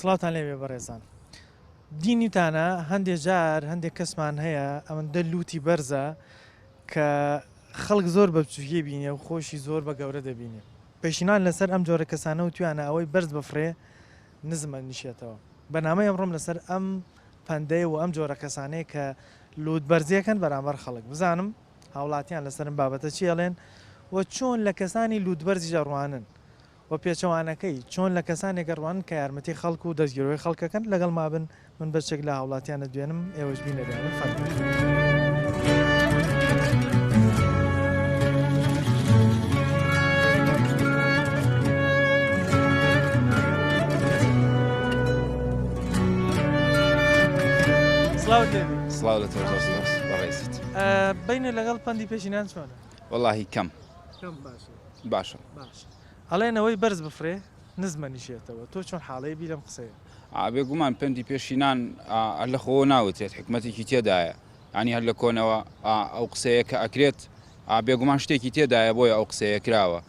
سڵاتان لێبێ بەڕێزان. دینیتانە هەندێک جار هەندێک کەسمان هەیە ئەوەندە لوتی بەرزە کە خەڵک زۆر بە بچووکێ بینێ و خۆشی زۆر بە گەورە دەبینێ. پێشینان لەسەر ئەم جۆرە کەسانە و توانە ئەوەی بەرز بفرێ نزمە نیشێتەوە. بەنامەی ئەمڕۆم لەسەر ئەم پەندەی و ئەم جۆرە کەسانەیە کە لوت بەرزیەکەن بەرامبەر خەڵک بزانم هاوڵاتیان لەسەرم بابەتە چێڵێن و چۆن لە کەسانی لوتبەرزی ژەڕوانن و پێچەوانەکەی چۆن لە کەسانێک گەڕوان کە یارمەتی خەڵک و دەستگیرۆی خەڵکەکەن لەگەڵ مابن من بەچێک لە هاوڵاتیانە دوێنم ئێوەش بینەدانم فەرموو. سڵاو لە تۆ بەڕێزت. بینە لەگەڵ پەندی پێشینان چۆنە؟ وەڵاهی کەم باشە. هەڵێنەوەی بەرز بفرێ نزمە نیشێتەوە. تۆ چۆن حاڵەیە بی لەم قسەیە؟ بێگومان پەندی پێشینان هەر لە خۆ ناوتێت حکمەتێکی تێدایە، ینی هەر لە کۆنەوە ئەو قسەیە کە ئەکرێت بێگومان شتێکی تێدایە بۆیە ئەو قسەیە کراوە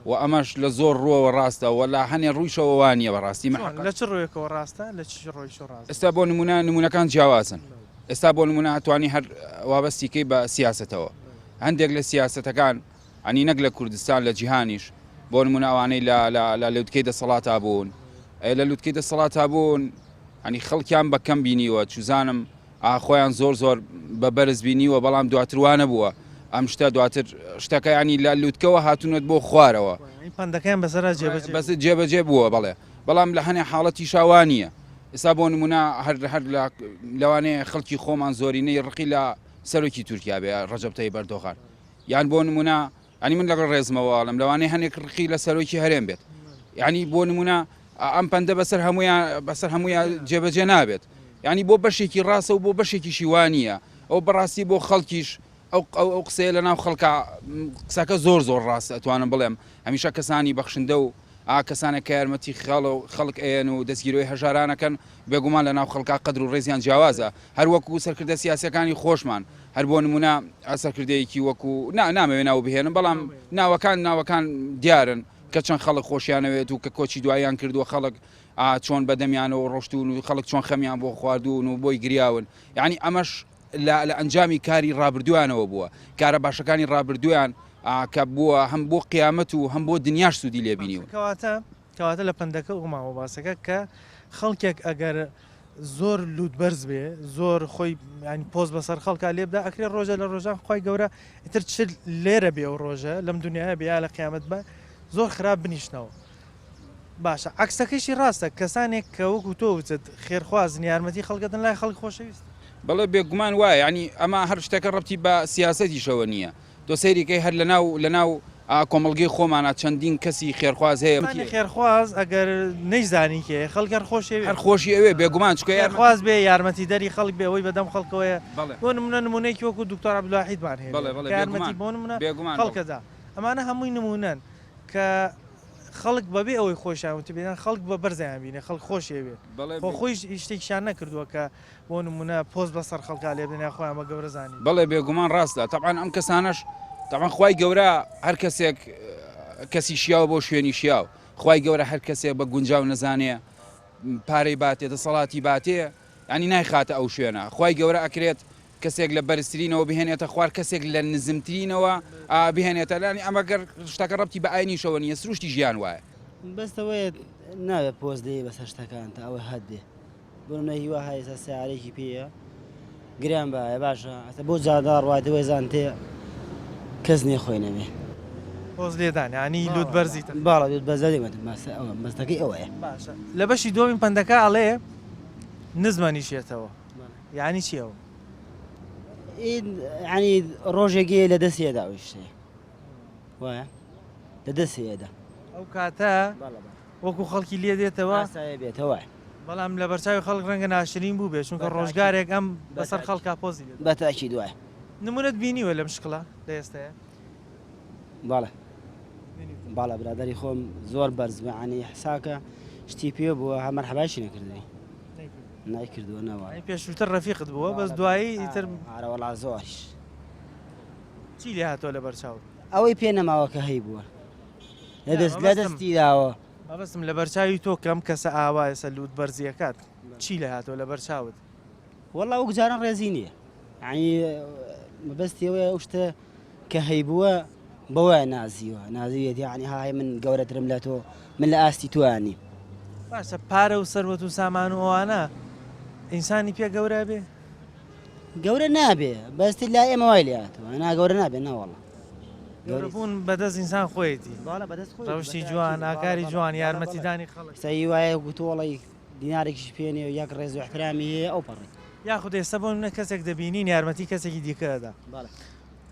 و ئەمەش لە زۆر ڕۆوە ڕاستە وەلا هەنێ ڕوویشەوە وانە بەڕاستی لە چ ڕۆیەکەوە ڕاستە لە چ ڕۆیشە ڕاست. ئێستا بۆ نمونونەکان جیاوازن. ئێستا بۆ نمونە ئەتوانی هەر وابەستیکەی بە سیاسەتەوە هەندێک لە سیاسەتەکان ئەنی نەک لە کوردستان لە جیهانیش بۆ نمونە ئەوانەی لە لوتکەی دەسەڵاتا بوون لە لوتکەی دەسەڵاتا بوون ئەنی خەڵکیان بەکەم بینیوە چوزانم خۆیان زۆر بە بەرز بینیوە بەڵام دواتروانە بووە ئەم شتە دواتر شتەکە ینی لە لوتکەوە هاتوونەت بۆ خوارەوە پەندەکەیان بەسەر جێبەجێ بووە بەڵێ بەڵام لە هەنێ حاڵەتی شاوانیە. ئێستا بۆ نمونە هەر لەوانەیە خەڵکی خۆمان زۆرینەی ڕقی لە سەرۆکی تورکیا بێ ڕەجەب تەیب ئەردۆغان یان بۆ نمونە ئەنی من لەگەڵ ڕێزمەوەڵم لەوانەیە هەنێک ڕقی لە سەرۆکی هەرێم بێت یعنی بۆ نمونە ئەم پەندە بەسەر هەمویان جێبەجێ نابێت ینی بۆ بەشێکی ڕاستە و بۆ بەشێکی شیوانیە ئەو بەڕاستی بۆ خەڵکیش ئەو قسەیە لە ناو خەڵکە قسەکە زۆر ڕاستە ئەتوانم بڵێم هەمیشە کەسانی بەخشندە و کەسانە کە یارمەتی خەڵک ئێن و دەستگیرۆی هەژارانەکەن بێگومان لە ناو خەڵکا قەدر و ڕێزیان جیاوازە هەروەکو سەرکردە سیاسەکانی خۆشمان هەر بۆ نمونە سەرکردەیەکی وەکو نامەوێت ناو بهێنم بەڵام ناوەکان دیارن کە چەند خەڵک خۆشیانەوێت و کە کۆچی دواییان کردووە خەڵک چۆن بەدەمیانەوە ڕۆشتون و خەڵک چۆن خەمیان بۆ خواردوون و بۆی گریاون یعنی ئەمەش لە ئەنجامی کاری ڕابردویانەوە بووە کارە باشەکانی ڕابردویان کە بووە هەم بۆ قیامەت و هەم بۆ دنیاش سوودی لێبینیوە. کەواتە لە پەندەکە وماوە باسەکە کە خەڵکێک ئەگەر زۆر لوتبەرز بێ زۆر خۆی ینی پۆست بەسەر خەڵکا لێبدا ئەکرێ ڕۆژە لە ڕۆژان خۆی گەورە ئیتر چ لێرە بێ و ڕۆژە لەم دنیاە بیا لە قیامەت بە زۆر خراپ بنیشنەوە. باشە عکسەکەشی ڕاستە کەسانێک کە وەکو تۆ وچێت خێرخوازن یارمەتی خەڵکەتن لای خەڵک خۆشەویست بەڵێ بێگومان وایە ینی ئەمە هەر شتێکە ڕەبتی بە سیاسەتیشەوە نییە تۆ سەیریکەی هەر لەناو کۆمەڵگەی خۆمانە چەندین کەسی خێرخواز هەیە خێرخواز ئەگەر نەیزانی کێ خەڵگەر خۆشی ئەوێ بێگومان چکە خواز بێ یارمەتی دەری خەڵک بێ ئەوەی بەدەم خەڵکەوەیە بۆ نمونەیەکی وەکو دکتۆر عەبدولواحیدمان هەیە یارمەتی بۆ نمونە خەڵکەدا ئەمانە هەمووی نمونەن کە خەڵک بەبێ ئەوەی خۆشیانوتی بێنان خەڵک بە بەرزیان بینێ خەڵک خۆشیەوێت خۆی شتێکیشان نەکردووە کە بۆ نمونە پۆست بەسەر خەڵکا لێ بێنە خۆیان بە گەورە زانی بەڵێ بێگومان ڕاستە تەبعاً ئەم کەسانەش تەبعاً خوای گەورە هەر کەسێک کەسی شیاوە بۆ شوێنی شیاو خوای گەورە هەر کەسێک بە گونجاو نەزانێ پارەی باتێ دەسەڵاتی باتێ ینی نایخاتە ئەو شوێنە خوای گەورە ئەکرێت کەسێک لە بەرزترینەوە بهێنێتە خوار کەسێک لە نزمترینەوە بهێنێتە لانی ئەمەگەر شتەکە ڕەبتی بە ئاینیشەوە نیە سروشتی ژیان وایە بەستەوەی ناوێت پۆست دێ بەسەر شتەکان تا ئەوە هەدێ بۆنە هیوا هایسە سیارێکی پێیە گریان بایە باشە ئەتە بۆ جادار وایەوەی زانتێ کەس نییە خۆی نەبێ پۆست لێدان ینی لوت بەرزیتە باڵ لوت بەرزە دێمەت مەستەکەی ئەوەیە باشە لە بەشی دۆمی پەندەکە ئەڵێ نزمەنیشێتەوە یعنی چیەوە ینی ڕۆژێکی لە دەستێدا ئەوی شتێ وایە لە دەستێدا ئەو کاتە وەکو خەڵکی لێ دێتەوە بێتەوە بەڵام لە بەرچاوی خەڵک ڕەنگە ناشرین بوو بێت چونکە ڕۆژگارێک ئەم بەسەر خەڵکا پۆزی بەتاکی دوایە نمونەت بینیوە لەم شکڵە لە ئێستەیە باڵە برادری خۆم زۆر بەرزبانی حساکە شتی پێ بووە هەمەر حەباشی نەکردنی نایکردووە نەوە پێشووتر ڕەفیقت بووە بەس دوایی ئیتر ئارەوەڵا زۆریش چی لێ هاتۆ لە بەرچاو ئەوەی پێ نەماوە کە هەی بووە لە دەستی داوە بەسم لە بەرچاوی تۆ کەم کەسە ئاوایە سەلوت بەرزیەکات چی لە هاتەوە لە بەرچاوت والله وەک جاران ڕێزی نییە ینی مەبەستیەوەی ئەو شتە کە هەیبووە بەوە نازیوە نازیوێت یعنی های من گەورەترم لە تۆ من لە ئاستی توانی باشە پارە و سەروەت و سامان و ئەوانە ئینسانی پێ گەورە بێ گەورە نابێ بەستی لا ئێمە وای لاتەوە نا گەورە نابێ ناوەڵە گەورەبوون بەدەست ئینسان خۆیەتی ڕەوشی جوان ئاکاری جوان یارمەتیدانی خەڵک سەی وایە گوتوڵی دینارێکیش پێێنێ و یەک ڕێز و احترامی هەیە ئەو پەڕی یاخود ئێستا بۆ منە کەسێک دەبینین یارمەتی کەسێکی دیکەدا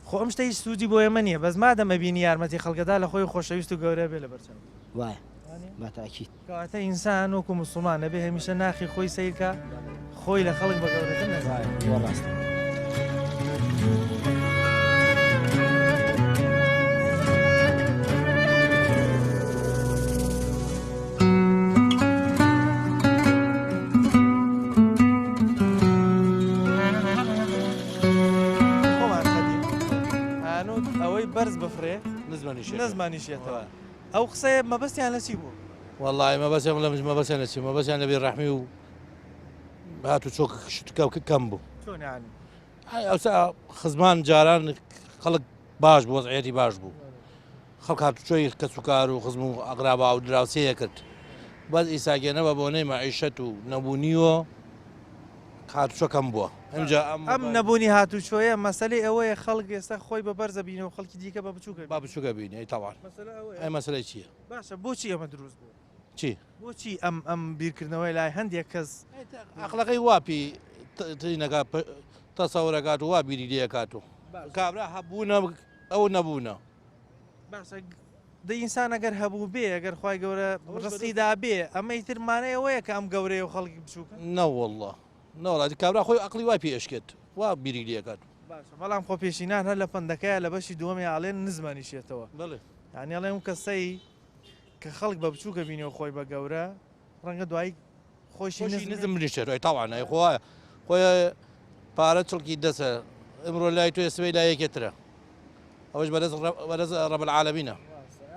خۆ ئەم شتە هیچ سوودی بۆ ئێمە نییە بەس مادەمە بینی یارمەتی خەڵکەدا لە خۆی خۆشەویست و گەورە بێ لە بەرچاو وایە بەتاکیید کەواتە ئینسان وەکو موسڵمان نەبێ هەمیشە ناخی خۆی سیرکە خۆی لە خەڵک بە گەورەتر نەزانێت وەڕاستە ئەوەی بەرز بفرێ نەزمانیشێتەوە ئەو قسەیە مەبەستیان لە چی بوو والله ما بس لە مەبەسیان نەچی مەبەسیان لەبێ ڕەحمی و هاتو چۆک شتکە کەم بوو چۆنیانی ئەوسا خزمان جاران خەڵک باش بوو وەزعەتی باش بوو خەڵک هاتو چۆی کەسوکار و خزم و ئەقرابا و دراوسەیە کرد بەس ئیساگەنەوە بۆنەی مەعیشەت و نەبوونیوە هاتوچۆ کەم بووە ئەم نەبوونی هاتوچۆیە مەسەلەی ئەوەیە خەڵک ئێستا خۆی بە بەرزە بینەوە خەڵکی دیکە بە بچووکە با بچووکە بینی تاوان ئەی مەسەلەی چییە باشە بۆچی ئەمە دروست بوو چی بۆچی ئەم بیرکردنەوەی لای هەندێک کەس عقلەکەی واپی تینەکە تەسەورەکات و وا بیری لێکات و کابرا هەبوونە ئەو نەبوونە باشە ئینسان ئەگەر هەبوو بێ ئەگەر خی گەورە ڕستیدا بێ ئەمەی ترمانەیەوەیە کە ئەم گەورەیە و خەڵکی بچووکە نەوەله نەوەڵاتی کابرا خۆی عقلی وای پێشکێت وا بیری لێکات بەڵام خۆ پێشینان هەر لە پندەکەیە لە بەشی دووەمی ئاڵێن نزمانیشێتەوە بڵێ یعنی ئەڵێ اون کەسەی کە خەڵک بە بچووکە بینەوە خۆی بە گەورە ڕەنگە دوایی خۆشی نزم منیشێت تاوانای خۆە خۆی پارە چڵکی دەسە ئەمڕۆ لای تۆ سبەی لایەکێترە ئەوش بەدەست ڕەب العالەمینە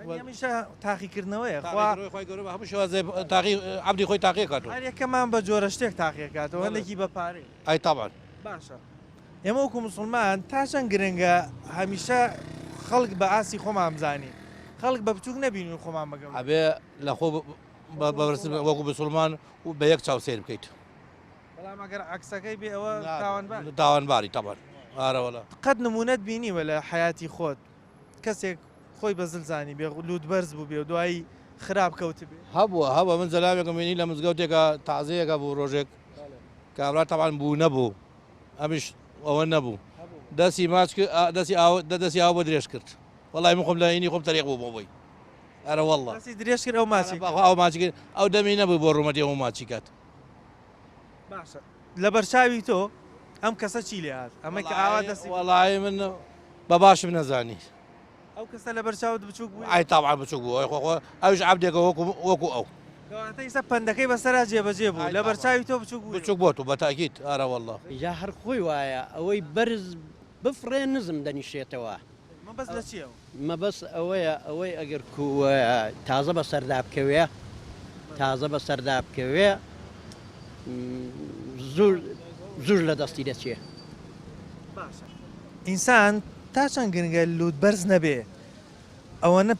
هەمیشە تاقیکردنەوەیە هەموو شێوازێ عەبدی خۆی تاقیەکات هەر یەکەمان بە جۆرە شتێک تاقیەکاتەوە هەندێکی بە پارەی ئەی تاوان باشە ئێمە وەکو موسڵمان تا چەند گرنگە هەمیشە خەڵک بە ئاسی خۆمان بزانی خەڵک بە بچووک نەبینون خۆمان بەگەم ئەبێ لە خۆ وەکو بسڵمان و بە یەک چاوسێر بکەیت بەڵام ئەگەر عکسەکەی بێ ئەوە تاوانباری تاوان ئارەوەڵە قەت نمونەت بینیوە لە حیاتی خۆت کەسێک خۆی بەزل زانی بێ لوت بەرز بوو بێ و دوایی خراپ کەوت بێ هەبووە من زەلاوێکم بینی لە مزگەوتێکە تازەیەەکە بوو ڕۆژێک کابرا تاوان بوو نەبوو ئەمیش ئەوە نەبوو دەستی ماچ دەستی ئاو بە درێژ کرد وڵی من خۆم لە عینی خۆم تەریق بوو بۆی ئەرە وەڵڵا درێژ کرد ئەو ماچی ئەو ماچی کرد ئەو دەمی نەبوو بۆ ڕوومەتی ئەو ماچی کات باشە لە بەرچاوی تۆ ئەم کەسە چی لێ هات ئەمە کە ئاوا دەستی وەڵی من بە باشم نەزانی ئەو کەسە لە بەرچاوت بچووک بوو ئای تاوان بچووک بوو خۆ ئەوش عەبدێکە وەکو ئەو ئەوەتەی پندەکەی بەسەرا جێبەجێ بوو لە بەرچاوی تۆ بچووک بۆ تو بەتاکیت ئارە وەڵڵا جا هەر خۆی وایە ئەوەی بەرز بفرێ نزم دەنیشێتەوە مەبەست لە چیەوە مەبەست ئەوەیە ئەوەی ئەگەر تازە بە سەردا بکەوێ تازە بە سەردا بکەوێ زۆر لە دەستی دەچێ ئینسان تا چەند گرنگە لوت بەرز نەبێ ئەوەنە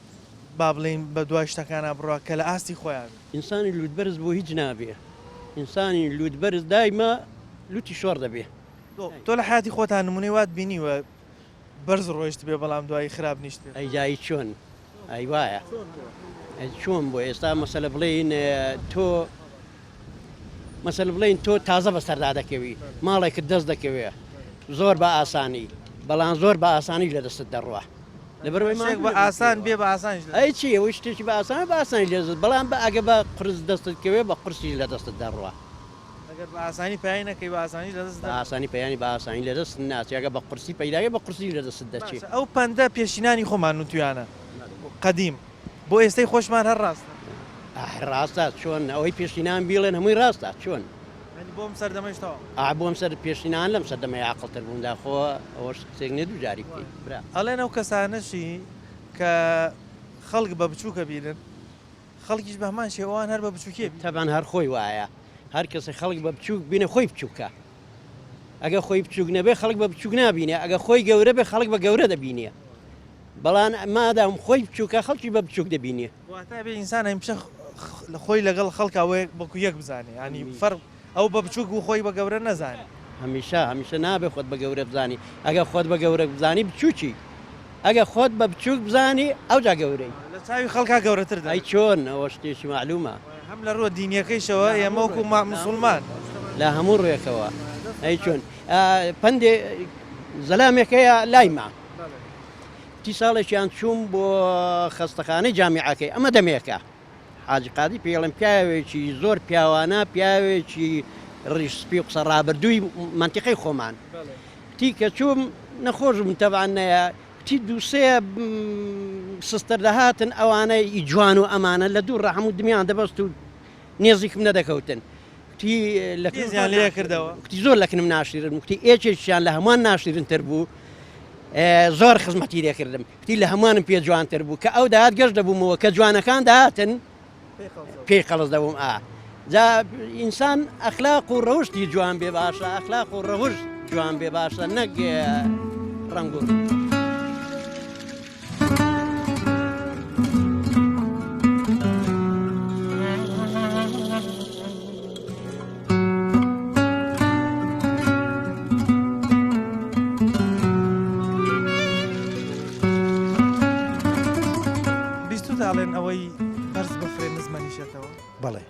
با بڵین بە دوای شتەکانە بڕوا کە لە ئاستی خۆیان ئینسانی لوتبەرز بۆ هیچ نابێ ئینسانی لوتبەرز دایمە لوتی شۆڕ دەبێ تۆ لە حیاتی خۆتان نمونەی وات بینیوە بەرز ڕۆیشت بێ بەڵام دوایی خراپ نیشت بێ ئەیجایی چۆن ئەی وایە چۆن بۆ ئێستا مەسەلە بڵێن تۆ مەسەلە بڵێن تۆ تازە بە سەردا دەکەوی ماڵێکت دەست دەکەوێ زۆر بە ئاسانی بەڵام زۆر بە ئاسانی لە دەستت دەڕوە لەبەرەوەی بە ئاسان بێ بە ئاسانیش ئەی چی ئەوەی شتێکی بە ئاسان بە ئاسانی لێزت بەڵام بە ئەگە بە قرس دەستتکەوێ بە قرسی لە دەستت دەڕوە ئەگەر بە ئاسانی پێی نەکەی بە ئاسانی لە دەست ئاسانی پەیانی بە ئاسانی لە دەست ناچێگە بە قرسی پەیداگە بە قرسی لە دەست دەچێت ئەو پەندە پێشینانی خۆمان نوتویانە قەدیم بۆ ئێستای خۆشمان هەر ڕاستە ڕاستە چۆن ئەوەی پێشینان بیڵێن هەمووی ڕاستە چۆن بۆم سەردەمەشتەوە بۆم سەر پێشینان لەم سەردەمەی عاقڵتر بووندا خۆ ئەوەش قسێک نێ دووجاری بکەیت ئەڵێن ئەو کەسانەشی کە خەڵک بە بچووکە بینن خەڵکیش بە هەمان شێوەوان هەر بە بچووکێ تەبان هەر خۆی وایە هەر کەسە خەڵک بە بچووک بینە خۆی بچووکە ئەگە خۆی بچووک نەبێ خەڵک بە بچووک نبینێ ئەگە خۆی گەورە بێ خەڵک بە گەورە دەبینێ بەڵام مادام خۆی بچووکە خەڵکی بە بچووک دەبینێ واتە بێ ئینسان هەمیشە خۆی لەگەڵ خەڵکەوەی بەکو یەک بزانێ ینی فەرق ئەو بە بچووک و خۆی بە گەورە نەزانێ هەمیشە نابێ خۆت بە گەورە بزانی ئەگە خۆت بە گەورە بزانی بچووکی ئەگە خۆت بە بچووک بزانی ئەو جا گەورەی لە چاوی خەڵکا گەورەتر ئەی چۆن ئەوە شتێکی معلومە هەم لە ڕۆ دینیەکەیشەوە ئێمە وەکو موسڵمان لە هەموو ڕێکەوە ئەی چۆن پندێ زەلامێکەیە لایما تی ساڵێکیان چووم بۆ خەستەخانەی جامیعەکەی ئەمە دەمێکە حاجی قادی پێڵم پیاوێکی زۆر پیاوانە پیاوێکی ڕیشسپی و قسە ڕابردووی منتیقەی خۆمان تی کە چووم نەخۆشم تەبانەیە تی دووسێ سستر دەهاتن ئەوانەی جوان و ئەمانە لە دوو ڕەحموو دمیان دەبەست و نێزیکم نەدەکەوتن لێ کردەوە کتی زۆر لەکنم ناشیرن وتی ئێکێکیان لە هەمووان ناشیرنتر بوو زۆر خزمەتی لێکردم کتی لە هەمووانم پێ جوانتر بوو کە ئەو داهات گەشت دەبوومەوە کە جوانەکان داهاتن پێی قەڵز دەبووم جا ئینسان ئەخلاق و ڕەوشتی جوان بێ باشە ئەخلاق و ڕەوشت جوان بێ باشە نەک ڕەنگ و داڵێن ئەوەی بەرز بە فرێ مزمەنیشێتەوە بەڵێ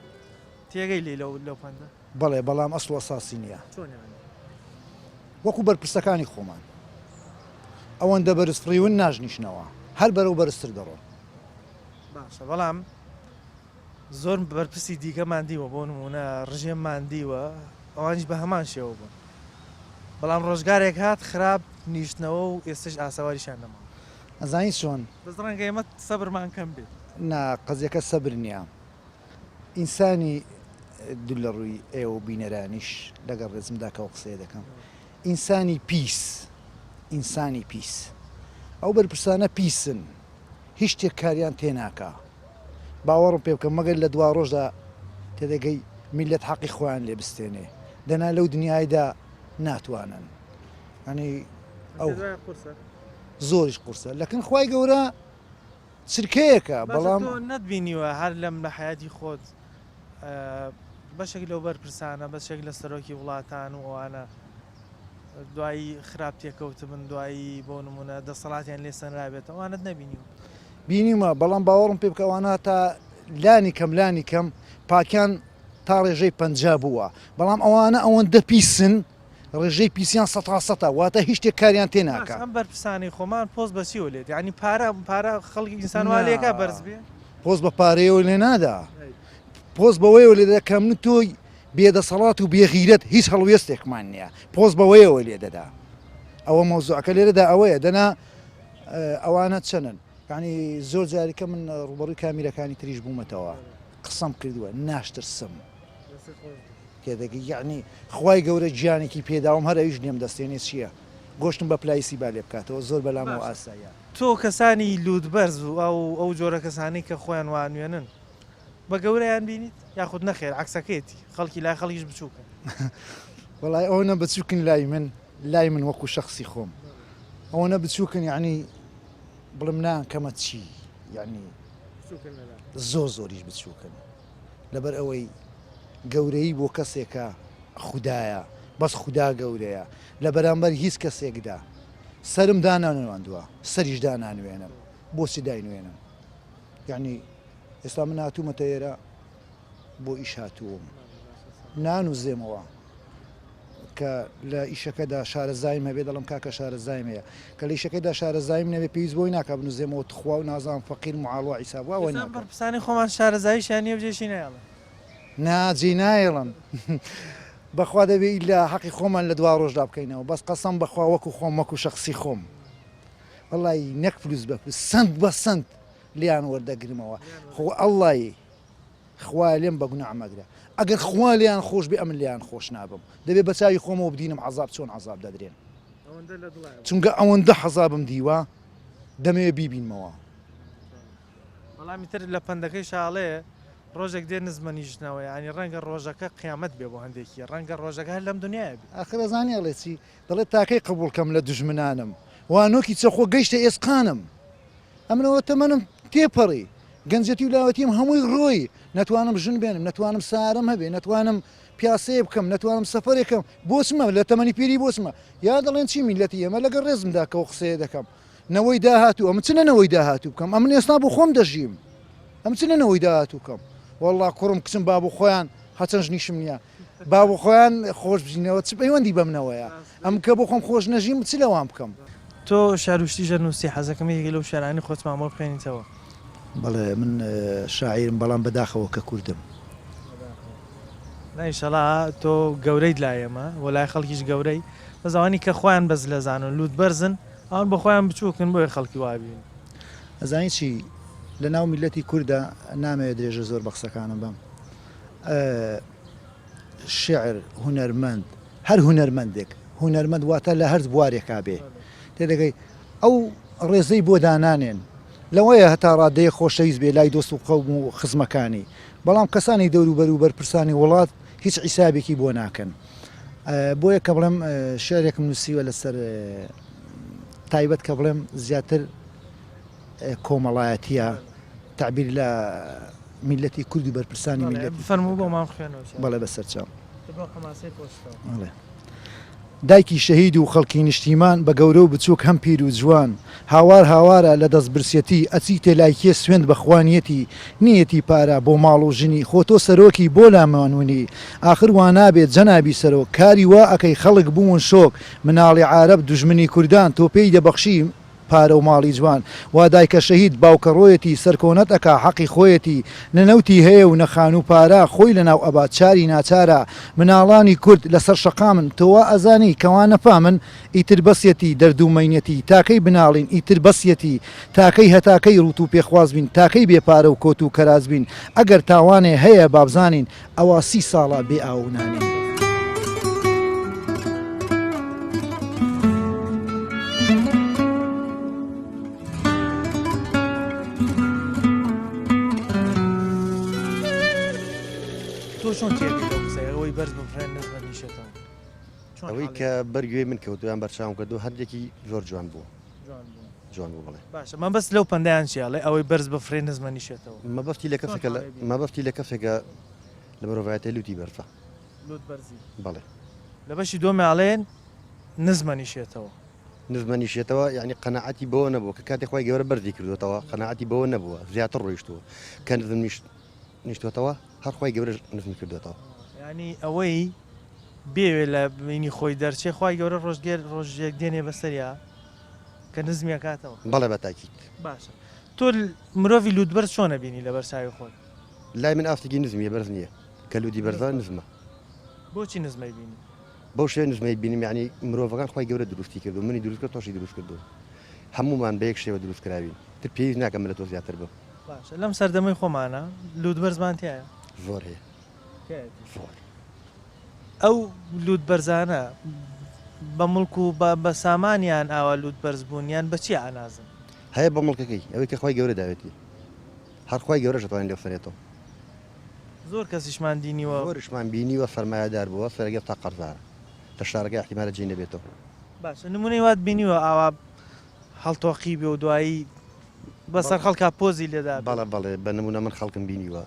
تێگەی لێ لەو پەندە بەڵێ بەڵام ئەسڵ ئەساسی نییە چۆن وەکو بەرپرسەکانی خۆمان ئەوەندە بەرزفڕیون ناژنیشنەوە هەر بەرەو بەرزتر دەڕۆن باشە بەڵام زۆر بەرپرسی دیکەمان دیوە بۆ نمونە ڕژێممان دیوە ئەوانش بە هەمان شێوە بوون بەڵام ڕۆژگارێک هات خراپ نیشتنەوە و ئێستش ئاسەواریشان نەما ئەزانی چۆن بەس ڕەنگە ئێمە سەبرمان کەم بێت نا قەزیەکە سەبر نییە ئینسانی دوو لە ڕووی ئێوە بینەرانیش لەگەڵ ڕێزمداکەەوە قسەیە دەکەم ئینسانی ئینسانی پیس ئەو بەرپرسانە پیسن هیچ شتێک کاریان تێناکە باوەڕم پێ بکەم مەگەر لە دوا ڕۆژدا تێدەگەی میلەت حەقی خۆیان لێ بستێنێ دەنا لەو دنیایدا ناتوانن ینی ئەو زۆریش قورسە لەکن خوای گەورە چرکەیەکە بەڵام نەتبینیوە هەر لەم لە حیاتی خۆت بەشێک لەو بەرپرسانە بەشێک لە سەرۆکی وڵاتان و ئەوانە دوایی خراپ تێکەوت من دوایی بۆ نمونە دەسەڵاتیان لێ سەنرابێت ئەوانت نەبینیوە بینیمە بەڵام باوەڕم پێ بکەوانە تا لانی کەم پاکیان تا ڕێژەی پەنجا بووە بەڵام ئەوانە ئەوەندە پیسن ڕێژەی پیسیان سەتا واتە هیچ شتێک کاریان تێناکە ئەم بەرپرسانی خۆمان پۆست بەچیوە لێت ینی پارە خەڵکی ئینسانوا لێکە بەرز بێ پۆست بە پارەیەوە لێ نادا پۆست بەوەیەوە لێ دەکە من تۆی بێدەسەڵات و بێغیرەت هیچ هەڵوێستێکمان نییە پۆست بەوەیەوە لێ دەدا ئەوە مەوزوعەکە لێرەدا ئەوەیە دەنا ئەوانە چەنن ینی زۆر جاریکە من ڕوبەڕووی کامیرەکانی تریش بوومەتەوە قسەم کردووە ناشترسم تێدەگەی یعنی خوای گەورە گیانێکی پێداوم هەر ئەویش لێم دەستێنێ چییە گۆشتم بە پلایسی با لێ بکاتەوە زۆر بەلامەوە ئاساییە تۆ کەسانی لودبەرز و ئەو جۆرە کەسانی کە خۆیان وانوێنن بە گەورەیان بینیت یاخود نەخێر عکسەکەیەتی خەڵکی لای خەڵکیش بچووکە وەڵای ئەوە بچووکن لای من وەکو شخصی خۆم ئەوە بچووکن یعنی بڵم نان کەمە چی یعنی زۆریش بچووکن لەبەر ئەوەی گەورەی بۆ کەسێکە خوددایە بەس خوددا گەورەیە لە بەرامبەر هیچ کەسێکدا سرم دانانوێندووە سەریش دانانوێنم بۆچی داینوێنم یعنی ئێستا من هاتوومەتە ئێرە بۆ ئیش هاتووم نانوزێمەوە کە لە ئیشەکەدا شارەزایم هەبێ دەڵم کاکە شارەزایم هەیە کە لە ئیشەکەدا شارەزایم نەبێ پێویست بۆی ناکە بنووزێمەوە تخوا و نازان فەقیر معاڵوە عیسابووە بەرپرسانی خۆمان شارەزاییشانی بجێشی نایڵێ ناجێ نایڵم بەخوا دەبێت لە حەقی خۆمان لە دوا ڕۆژدا بکەینەوە بەس قەسەم بەخوا وەکو خۆم وەکو شخصی خۆم وەڵی نەک پلوس بە سند بە سند لیان وەردەگرمەوە خۆ ئەڵی خوا لێم بە گوناح مەگرە ئەگەر خوا لیان خۆش بێ ئەمن لیان خۆش نابم دەبێت بە چاوی خۆمەوە بدینم عەزاب چۆن عەزاب دەدرێن چونکە ئەوەندە حەزابم دیوە دەمەوێت بیبینمەوە وەڵامی تر لە پندەکەی شاڵەیە ڕۆژێک دێ نزمەنیژنەوە ینی ڕەنگە ڕۆژەکە قیامەت بێ بۆ هەندێکی ڕەنگە ڕۆژەکە هەر لەم دنیای بێ آخر ئەزانی ئەڵێ چی دەڵێت تاکەی قبولکەم لە دوژمنانم وانۆکی چەخۆ گەیشتە ئێسقانم ئەمنەوە تەمەنم تێپەڕی گەنجەتی و لاوەتیم هەمووی ڕۆی نەتوانم ژن بێنم نەتوانم سارم هەبێ نەتوانم پیاسەیە بکەم نەتوانم سەفەرێکم بۆچمە لە تەمەنی پیری بۆچمە یا دەڵێن چی میلەتی ئێمە لەگەڵ ڕێزمدا کە قسەیە دەکەم نەوەی داهاتوو ئەم چنە نەوەی داهاتوو بکەم ئەم ئێستا بۆ خۆم دەژیم ئەم چنە نەوەی داهاتوو بکەم والله کوڕم کچم بابوو خۆیان هەچەنج نیشم نییە بابوو خۆیان خۆش بژینەوە چ پەیوەندی بەمنەوەیە ئەم کە بۆ خۆم خۆش نەژیم چ لەوام بکەم تۆ شاروشتی ژەنووسی حەزەکەم یەکێک لەو شێرانی خۆت مامۆ بخێنیتەوە بەڵێ من شاعیرم بەڵام بەداخەوە کە کوردم نایشەڵا تۆ گەورەیت لایەمە وەلای خەڵکیش گەورەی بەزانانی کە خۆیان بەز لە زانن لوت بەرزن ئەوان بە خۆیان بچووکن بۆیە خەڵکی وابین ئەزانی چی لە ناو میلەتی کووردە نامەوێت درێژە زۆر بە قسەکانم بم شعر هونەرمەند هەر هونەرمەندێک هونەرمەند واتە لە هەر بوارێکا بێ تێدەگەی ئەو ڕێزەی بۆ دانانێن لەوەیە هەتا ڕادەیە خۆشەویست بێ لای دۆست و قەوم و خزمەکانی بەڵام کەسانی دەوروبەر و بەرپرسانی وڵات هیچ عیسابێکی بۆ ناکەن بۆیە کە بڵێم شعرێکم نووسیوە لەسەر تایبەت کە بڵێم زیاتر کۆمەڵایەتیە تعبیر لە میلەتی کورد و بەرپرسانی میلەتی فەرموو بۆ مام خوێنەوە بەڵێ بەسەرچاو دایکی شەهید و خەڵکی نیشتیمان بە گەورە و بچووک هەم پیر و جوان هاوار هاوارە لە دەستبرسەتی ئەچیتێ لایکێ سوێند بەخوانیەتی نیەتی پارە بۆ ماڵ و ژنی خۆتۆ سەرۆکی بۆ لامانونی آخر وا نابێت جەنابی سەرۆک کاری وا ئەەکەی خەڵک بوون شۆک مناڵی عارەب دوژمنی کوردان تۆ پێی دەبەخشی پارە و ماڵی جوان وا دایکە شەهید باوکە ڕۆیەتی سەرکۆنەت ئەکا حەقی خۆیەتی نەنەوتی هەیە و نەخان و پارە خۆی لەناو ئەبات چاری ناچارە مناڵانی کورد لەسەر شەقامن تۆوا ئەزانی کەوان نەفامن ئیتر بەسیەتی دەردوومەینەتی تاکەی بناڵین ئیتر بەسیەتی تاکەی هەتاکەی ڕوت و پێخواز بین تاکەی بێپارە و کۆت و کەراز بین ئەگەر تاوانێ هەیە بابزانین ئەوە 30 ساڵە بێ ئاونانین چۆن تێبی لەو قسەی ئەوەی بەرز بفرێن نزمە نیشێتەوە ئەوەی کە بەرگوێ من کەوتویان بەرچاوم کردو هەردێکی زۆر جوان بوو جوان بوو بڵێ باشە من بەس لەو پندیان چیاڵێ ئەوەی بەرز بفرێن نزمە نیشێتەوە مەبەفتی لە کەسێکە لە مرۆڤایەتە لوتی بەرفە لوت بەرزی بەڵێ لە بەشی دۆمەڵێن نزمە نیشێتەوە نزمە نیشێتەوە یعنی قەنەعەتی بەوە نەبوو کە کاتێک خۆی گەورە بەردی کردوێتەوە قەنەعەتی بەوە نەبووە زیاتر ڕۆیشتووە کە نزم نیشتوێتەوە هەر خۆی گەورە نزم کردوێتەوە ینی ئەوەی بێوێ لە بینی خۆی دەرچێ خی گەورە ڕۆژگەر ڕۆژێک دێنێ بەسەریا کە نزمیە کاتەوە بەڵێ بە تاکیت باشە تۆ مرۆڤی لوودبەر چۆنە بینی لە بەرچاوی خۆی لای من ئافتێکی نزمیە بەرز نییە کە لودی بەرزە نزمە بۆچی نزمەی بینی بەو شوێ نزمەی بینیم یعنی مرۆڤەکان خۆی گەورە دروستی کردو منی دروست کرد تۆشی دروست کردو هەمومان بە یەک شێوە دروست کراوین تر پێویست ناکەم لە تۆ زیاتر بە باشە لەم سەردەمەی خۆمانە لوودبەر زمانتیایە زۆر هەیە زۆر ئەو لوود بەرزانە بە مڵک و بە سامانیان ئاوا لوود بەرز بوونیان بەچی ئانازن هەیە بە مڵکەکەی ئەوەی کە خۆی گەورە داوێتی هەر خۆی گەورە دەتوانین لێفرێتەوە زۆر کەسیشمان دینیوە زۆرشمان بینیوە فەرمایەدار بووە فەرەگە تا قەرزارە لە شارەکە احتیمالە جێ نەبێتەوە باشە نمونەی وات بینیوە ئاوا هەڵتۆقی بێ و دوایی بەسەر خەڵکا پۆزی لێدا بەڵێ بە نمونە من خەڵکم بینیوە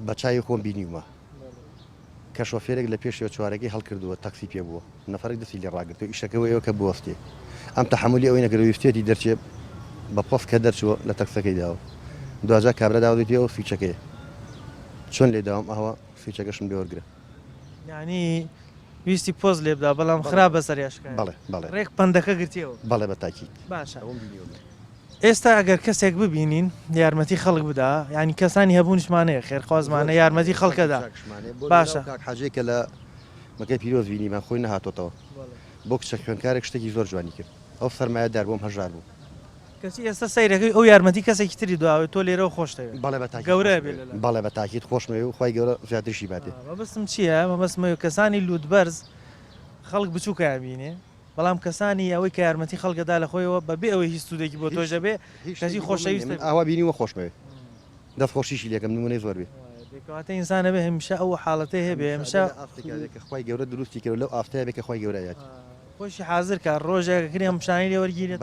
بە چای خۆم بینیومە کە شۆفێرێک لە پێشەوە چوارەکەی هەڵکردووە تەکسی پێ بووە نەفرێک دەستی لێ ڕاگرتو ئیشەکەەوە ئەوە کە بوەستێ ئەم تەحملی ئەوەی نەگەرویستێتی دەرچێت بە پۆست کە دەرچوە لە تەکسەکەی داوە دوجا کابرا داودێتەوە فیچەکەی چۆن لێ داوام ئەوە فیچەکەشم لێوەرگرە یعنی ویستی پۆز لێ بدا بەڵام خراپ بەسەریاشکە بەڵێ ڕێک پندەکە گرتیەوە بەڵێ بە تاکیت باشە ئێستا ئەگەر کەسێک ببینین یارمەتی خەڵک بدا ینی کەسانی هەبوونشمانەیە خێرخوازمانە یارمەتی خەڵکەدا باشە حاجەیەکە لە مەکەی پیرۆز بینیمان خۆی نەهاتۆتەوە بۆ کچە خوێنکارێک شتێکی زۆر جوانی کرد ئەو فەرمایەدار بۆم هەژار بوو کەسی ئێستا سەیرەکەی ئەو یارمەتی کەسێکی تری دواوێت تۆ لێرەوە خۆشتەوێت گەورە بەڵێ بە تاکیت خۆشمەوێ و خی گەورە زیاترشی باتێ مەبەستم چییە مەبەستمە کەسانی لوود بەرز خەڵک بچووکیان بینێ بەڵام کەسانی ئەوەی کە یارمەتی خەڵکەدا لە خۆیەوە بەبێ ئەوەی هیچ سوودێکی بۆ تۆژە بێ کەسی خۆشەویستە ئاوا بینی وە خۆشمەوێ دەستخۆشیشی لەکەم نمونەی زۆر بێ دەکەواتە ئینسانە بێ هەمیشە ئەو حاڵەتەی هەبێ هەمیشە خی گەورە دروستی کرد لەو ئافتەیە بێ کە خی گەورەیەت خۆشی حاضر کە ڕۆژێکەکەی هەمشانی لێ وەرگیرێت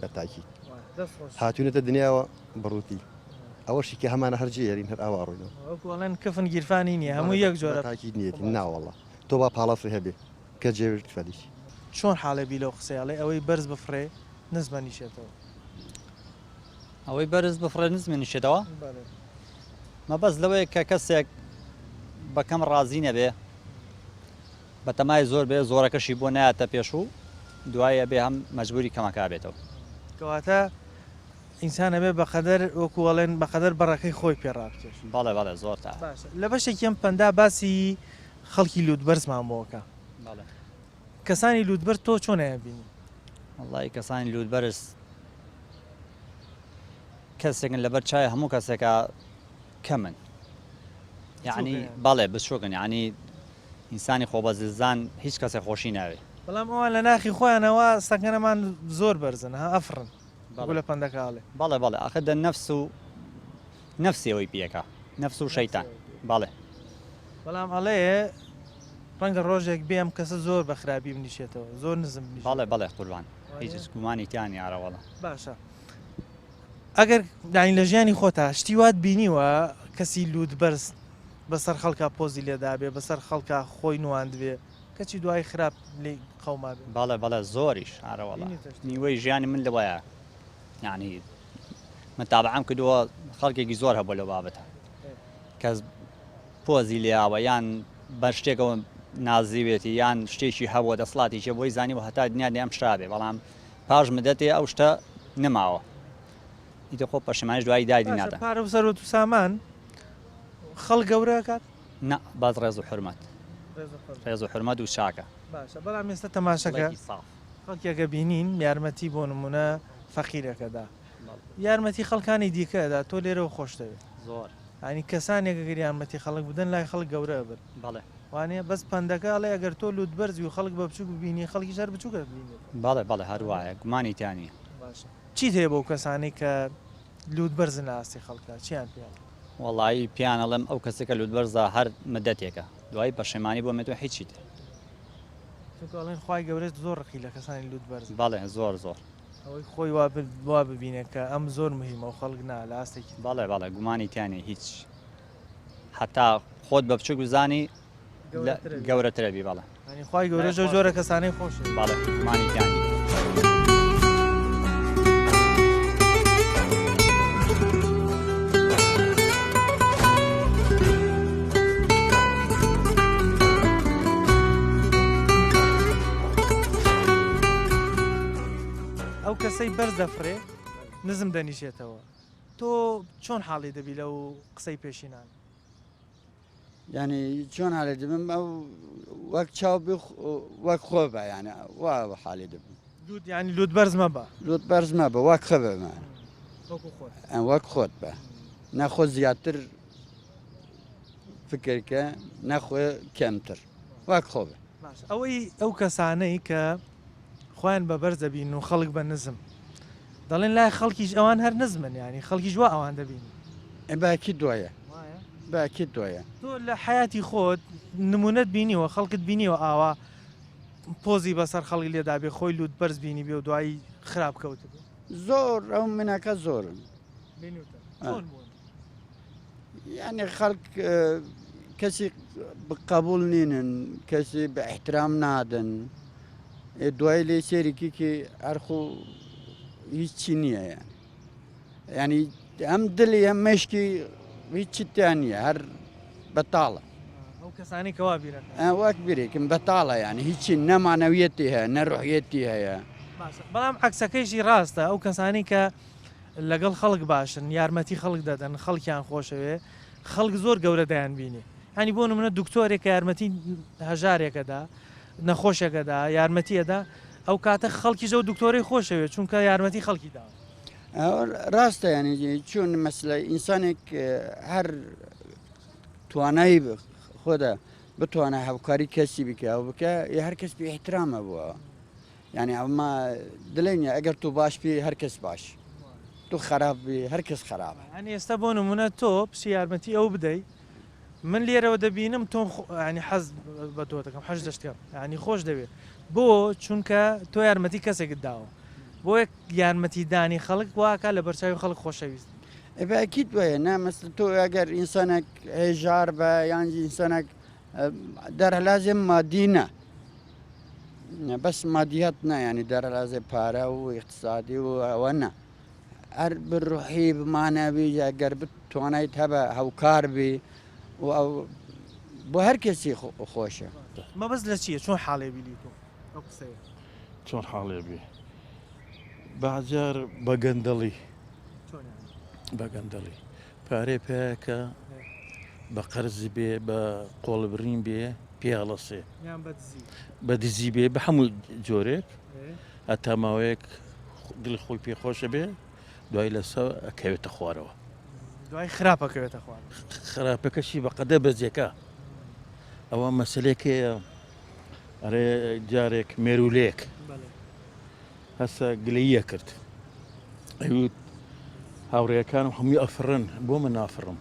بەتاکی هاتوونەتە دنیاوە بڕووتی ئەوەشی کە هەمانە هەرجێ یارین هەر ئاوا ڕۆینەوە وەڵێن کەفن گیرفانی نییە هەموو یەک جۆرە تاکی نیەتی ناوەڵە تۆ با پاڵەفری هەبێ کە جێوێت فەلیش چۆن حاڵەبی لەو قسەیاڵێ ئەوەی بەرز بفڕێ نزمەنیشێتەوە ئەوەی بەرز بفڕێ نزمێنیشێتەوە مەبەست لەوەیە کە کەسێک بەکەم ڕازی نەبێ بە تەمای زۆر بێ زۆرەکەشی بۆ نایەتە پێش و دوایە بێ هەم مەجبوری کەمەکە بێتەوە کەواتە ئینسانە بێ بەقەدەر وەکو وەڵێن بەقەدەر بەڕەکەی خۆی پێڕابکێش بەڵێ بەڵێ زۆر تا لە بەشێکی ئەم پەندا باسی خەڵکی لوودبەرزمان بۆکە کەسانی لوودبەر تۆ چۆن بینی وڵی کەسانی لوودبەرز کەسێکن لەبەر چای هەموو کەسێکە کەمن یعنی بەڵێ بچۆکن یعنی ئینسانی خۆبەزلزان هیچ کەسێک خۆشی ناوێت بەڵام ئەوان لە ناخی خۆیانەوە سەکەنەمان زۆر بەرزن ها ئەفرن لە پندەکاڵێ بەڵێ بەڵێ ئاخە دە نەفس و نەفسی ئەوەی پێەکە نەفس و شەیتان بەڵێ بەڵام ئەڵێ ڕەنگە ڕۆژێک بێم کەسە زۆر بە خراپی بنیشێتەوە زۆر نزم بەڵێ بەڵێ قوربان هیچ گومانی تیانی ئارەوەڵە باشە ئەگەر داین لە ژیانی خۆتا شتی وات بینیوە کەسی لوودبەرز بەسەر خەڵکە پۆزی لێدا بێ بەسەر خەڵکە خۆی نواند بێ کەچی دوای خراپ لی قەوما بێ بەڵێ بەڵێ زۆریش ئارەوەڵە نیوەی ژیانی من لەوەیە یعنی متابعام کردووە خەڵکێکی زۆر هەبوو لە بابەتە کەس پۆزی لێاوە یان بە شتێکەوە نازیوێتی یان شتێکی هەبووە دەسڵاتیشە بۆی زانیوە هەتا دنیا دەیان شرابێ بەڵام پاش مدەتێ ئەو شتە نەماوە ئیتە خۆ پەشمانش دوایی دایدی نادا پارە سەرۆت و سامان خەڵ گەورەکات نە باز ڕێز و حرمەت ڕێز و حرمەت و چاکە باشە بەڵام ئێستا تەماشەکە خەڵکێکە بینین یارمەتی بۆ نمونە فەقیرەکەدا یارمەتی خەڵکانی دیکەدا تۆ لێرەوە خۆش دەوێت زۆر ینی کەسانێکە گەر یارمەتی خەڵک بدەن لای خەڵک گەورە بن بەڵێ وانەیە بەس پندەکەڵێ ئەگەر تۆ لوودبەرزی و خەڵک بە بچوک ببینی خەڵکی شار بچووکە ببینێت بەڵێ بەڵێ هەروایە گومانی تیانە چیت هەیە بۆ کەسانی کە لوودبەرزن لە ئاستی خەڵکە چیان پێ وەڵایی پیانەڵم ئەو کەسێکە لوودبەرزە هەر مدەتێکە دوای پەشێمانی بۆ مێتۆ هیچیت توڵێن خی گەورێت زۆر ڕقی لە کەسانی لوودبەرز بەڵێ زۆر زۆر ئەوەی خۆی وا ببینێت کە ئەم زۆر مهمە و خەڵک نا لە ئاستێکی بەڵێ بەڵێ گومانی تیانێ هیچ حتا خۆت بە بچوک بزانی گەورەترەبی بەڵێ خی گەورە جۆرە کەسانەی خۆش بەڵێ گومانی تیانی ئەو کەسەی بەرز دەفرێ نزم دەنیشێتەوە تۆ چۆن حاڵی دەبی لەو قسەی پێشینان ینی چۆن حالێ دەبم ئەو وەک چاو وەک خۆ بە یانە وا حالی دەبم ینی لوت بەرز مەبە لوت بەرز مەبە وەک خە بەمان وەک خۆت بە نەخۆ زیاتر فکرکە نەخۆ کەمتر وەک خۆ بە ئەوەی ئەو کەسانەی کە خۆیان بە بەرز دەبین و خەڵک بە نزم دەڵێن لای خەڵکیش ئەوان هەر نزمن ینی خەڵکی جووا ئەوان دەبین باکی دوایە باکی دوایە تۆ لە حیاتی خۆت نمونەت بینیوە خەڵکت بینیوە ئاوا پۆزی بەسەر خەڵکی لێدا بێ خۆی لوت بەرز بینی بێ و دوایی خراپ کەوت زۆر ئەو مناکە زۆرن یعنی خەڵک کەسی قبول نینن کەسی بە احترام نادن دوای لێ سێریکیکی ئەرخۆ هیچی نییە ینی ئەم دڵی ئەم مشکی هیچی تیان نییە هەر بەتاڵە ئەو کەسانی کەوا بیرە وەک بیرێکم بەتاڵە یانی هیچی نەمانەویەتی هەیە نەڕۆحیەتی هەیە بەڵام عکسەکەیشی ڕاستە ئەو کەسانی کە لەگەڵ خەڵک باشن یارمەتی خەڵک دەدەن خەڵکیان خۆشەوێ خەڵک زۆر گەورە دەیان بینی هەنی بۆ نمونە دکتۆرێک کە یارمەتی هەژارێکەدا نەخۆشێکەدا یارمەتیەدا ئەو کاتە خەڵکی زە و دکتۆری خۆشەوێت چونکە یارمەتی خەڵکی دا ڕاستە ینی چون مەسلە ئینسانێک هەر توانایی خۆدا بتوانە هەوکاری کەسی بکە و بکە هەر کەس بی احترامە بووە یعنی ئەمە دلێنە ئەگەر تو باش بی هەرکەس باش تو خراپ بی هەرکەس خراپە ینی ئێستا بۆ نمونە تۆ پشی یارمەتی ئەو بدەیت من لێرەوە دەبینم تۆم ینی حەز بە تۆ دەکەم حەش دەشتکەم ینی خۆش دەوێت بۆ چونکە تۆ یارمەتی کەسێکت داوە بۆ یەک یارمەتی دانی خەڵک واکە لە بەرچاوی خەڵک خۆشەویست ئەکییت وایە نامەست تۆ ئەگەر ئینسانێک هێژار بە یانجی ئینسانێک دەرهلازێ مادینە بەس مادیات نە ینی دەرهلازێ پارە و اقتصادی و ئەوە نە هەر بڕوحی بمانەبی ئەگەر بتوانیت هەبە هەوکار بی و ئەو بۆ هەر کەسی خۆشە مەبەست لە چییە چۆن حاڵێ بیلی تۆ ئەو قسەیە چۆن حاڵێ بێ بەجار بە گەندەڵی بە گەندەڵی پارێ پێکە بە قەرزی بێ بە قۆڵبرین بێ پێڵەسێ بە دزی بێ بە هەموو جۆرێک هەتا ماوەیەک دڵ خۆی پێخۆشە بێ دوای لەسە ئەکەوێتە خوارەوە دوای خراپەکەوێتە خوار خراپەکەشی بە قەدە بەجێکە ئەوە مەسلێکەیە ئەرێ جارێک مێرولەیەک هەسە گلەیە کرد ئەوت هاوڕێیەکانم هەمووی ئەفرن بۆ من نافڕم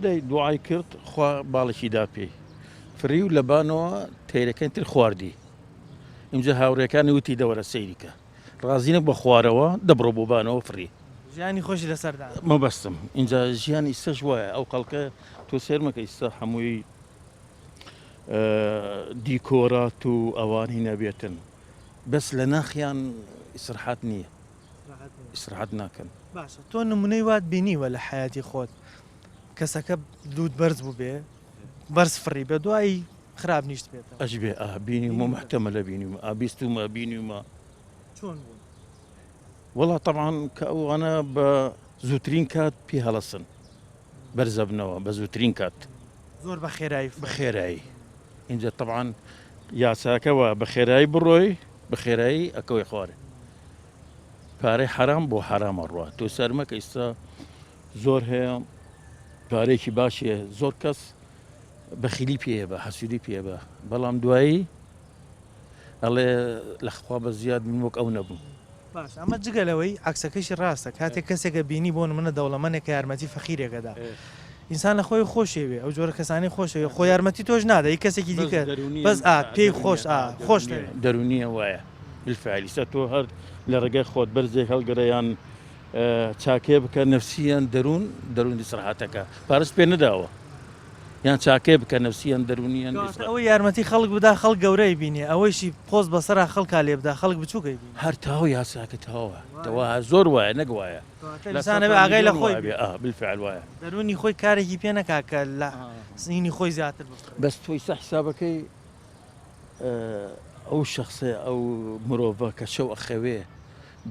دەی دوعای کرد خوا باڵێکی دا پێی فری و لەبانەوە تێرەکەی تر خواردی ئینجا هاوڕێەکانی وتی دەوەرە سەیریکە ڕازینە بە خوارەوە دەبڕۆ بۆ بانەوە فری ژیانی خۆشی لەسەردا مەبەستم اینجا ژیان ئیسەش وایە ئەو قەڵکە تۆ سێرمەکە ئیستا هەمووی دیکۆرات و ئەوانی نەبێتن بەس لە ناخیان ئیسرحات نییە ئیسرحات ناکەن باشە تۆ نمونەی وات بینیوە لە حیاتی خۆت کەسەکە دوود بەرز بوو بێ بەرز فڕی بە دوایی خراپ نیشت بێتەوە ئەش بێ بینیمە محتەمە لە بینیمە ئابیستمە بینیمە چۆن بوو وڵا طبعاً کە ئەوانە بە زووترین کات پێ هەڵەسن بەرزەبنەوە بە زووترین کات زۆر بە خێرایی بە خێرایی اینجا طبعاً یاساکەوە بە خێرایی بڕۆی بە خێرایی ئەکەوی خوارێ پارەی حرام بۆ حرامە ڕوە تۆ سەرمەکە ئیستا زۆر هەیە پارێکی باشیە زۆر کەس بەخیلی پێ بە حەسوودی پێ بە بەڵام دوایی ئەڵێ لەخوا بە زیاد من وەک ئەو نەبوو باش ئەمە جگەلەوەی عکسەکەیشی ڕاستە کاتێک کەسێکە بینی بۆ منە دەوڵەمەنێک یارمەتی فەخیرێکەدا ئینسان لە خۆی خۆشێوێ ئەو جۆرە کەسانی خۆشەوێ خۆ یارمەتی تۆش نادەی کەسێکی دیکە بەس پێی خۆش خۆش دەرونیە وایە بالفعلیسە تۆ هەر لە ڕێگەی خۆت بەرزێک هەڵگەڕەیان چاکێ بکە نەفسیان دەرونی سرحاتەکە پارس پێ نەداوە یان چاکێ بکە نەفسیان دەرونیان ئەوەی یارمەتی خەڵک بدا خەڵک گەورەی بینێ ئەوەیشی پۆست بەسەرا خەڵکا لێ بدا خەڵک بچووکەی بینی هەر تاوە یاساکە تاوە دەوا زۆر وایە نەگوایە لەسانە بێ ئاگای لە خۆی بالفعل وایە دەرونی خۆی کارێکی پێ نەکا کە لە سینی خۆی زیاتر بەس تۆی سە حسابەکەی ئەو شخصێ ئەو مرۆڤە کە شەو ئەخەوێ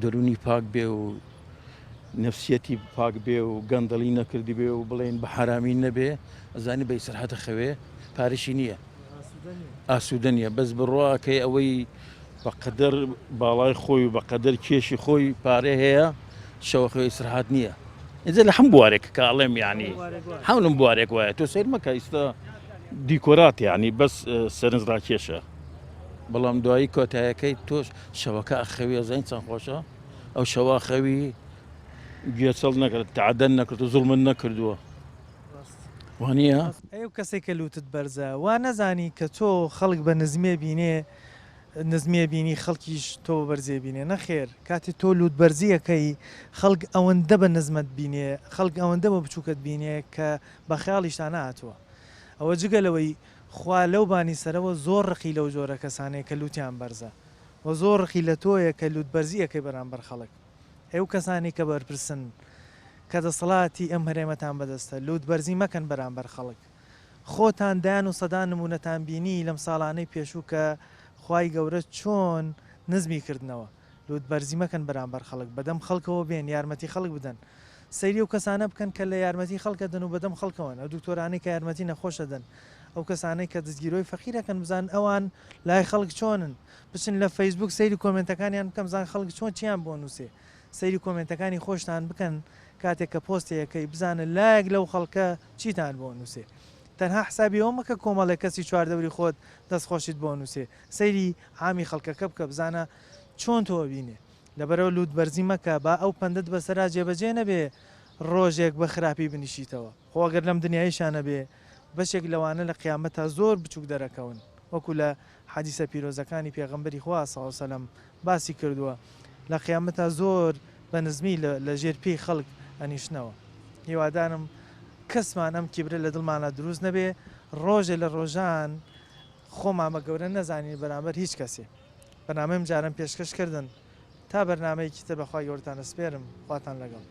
دەرونی پاک بێ و نفسیەتی پاک بێ و گەندەڵی نەکردی بێ و بڵێن بە حرامی نەبێ ئەزانی بە ئیسرحەتە خەوێ پارێشی نییە ئاسوودە نیە بەس بڕواکەی ئەوەی بەقەدەر باڵای خۆی و بەقەدەر کێشی خۆی پارێ هەیە شەوەخەوە ئیسرحات نییە ئێجا لە هەم بوارێک کاڵێم یعنی حاولم بوارێک وایە تۆ سیر مەکە ئیستا دیکۆرات یعنی بەس سەرنجڕا کێشە بەڵام دوایی کۆتایەکەی تۆش شەوەکە ئەخەوی ئەزانین چەند خۆشە ئەو شەوە خەوی گوێچەڵ نەکرد تعدەن نەکرد و زوڵمن نەکردووە وانە ئەو کەسێک کە لوتت بەرزە وا نەزانی کە تۆ خەڵک بە نزمێ بینێ نزمێ بینی خەڵکیش تۆ بەرزێ بینێ نەخێر کاتی تۆ لوت بەرزیەکەی خەڵک ئەوەندە بە نزمت بینێ خەڵک ئەوەندە بە بچووکت بینێ کە بە خەیاڵیشتان نهاتووە ئەوە جگەلەوەی خوا لەو بانی سەرەوە زۆر ڕقی لەو جۆرە کەسانەیە کە لوتیان بەرزە و زۆر ڕقی لە تۆیە کە لوت بەرزیەکەی بەرامبەر خەڵک ئەو کەسانی کە بەرپرسن کە دەسەڵاتی ئەم هەرێمەتان بەدەستە لوت بەرزی مەکەن بەرامبەر خەڵک خۆتان دایان و سەدان نمونەتان بینی لەم ساڵانەی پێشوو کە خوای گەورە چۆن نزمی کردنەوە لوت بەرزی مەکەن بەرامبەر خەڵک بەدەم خەڵکەوە بێن یارمەتی خەڵک بدەن سەیری و کەسانە بکەن کە لە یارمەتی خەڵکە دەن و بەدەم خەڵکەوەن ئەو دکتۆرانەی کە یارمەتی نەخۆشە دەن ئەو کەسانەی کە دەستگیرۆی فەقیرەکەن بزان ئەوان لای خەڵک چۆنن بچن لە فەیسبوک سەیری کۆمنتەکانیان بکەم زان خەڵک چۆن چیان بۆ نووسێ سەیری کۆمنتەکانی خۆشتان بکەن کاتێک کە پۆستەیەکەی بزانن لایەک لەو خەڵکە چیتان بۆ نووسێ تەنها حسابی ئەوە مەکە کۆمەڵێک کەسی چواردەوری خۆت دەستخۆشیت بۆ نووسێ سەیری عامی خەڵکەکە بکە بزانە چۆن تۆ بینێ لەبەرەوە لووت بەرزی مەکە با ئەو پندت بەسەرا جێبەجێ نەبێ ڕۆژێک بە خراپی بنیشیتەوە خۆگەر لەم دنیایشانە بێ بەشێک لەوانە لە قیامەتە زۆر بچووک دەرەکەون وەکو لە حەدیسە پیرۆزەکانی پێغەمبەری خوا صلی الله علیه و سلم باسی کردووە لە قیامەتە زۆر بە نزمی لە ژێر پێی خەڵک ئەنیشنەوە هیوادارم کەسمان ئەم کیبرە لە دڵمانە دروست نەبێ ڕۆژێ لە ڕۆژان خۆمان بە گەورە نەزانین بەرامبەر هیچ کەسێ بەنامەم جارم پێشکەشکردن تا بەرنامەیەکی تر بەخوای گەورەتان ئەسپێرم خواتان لەگەڵ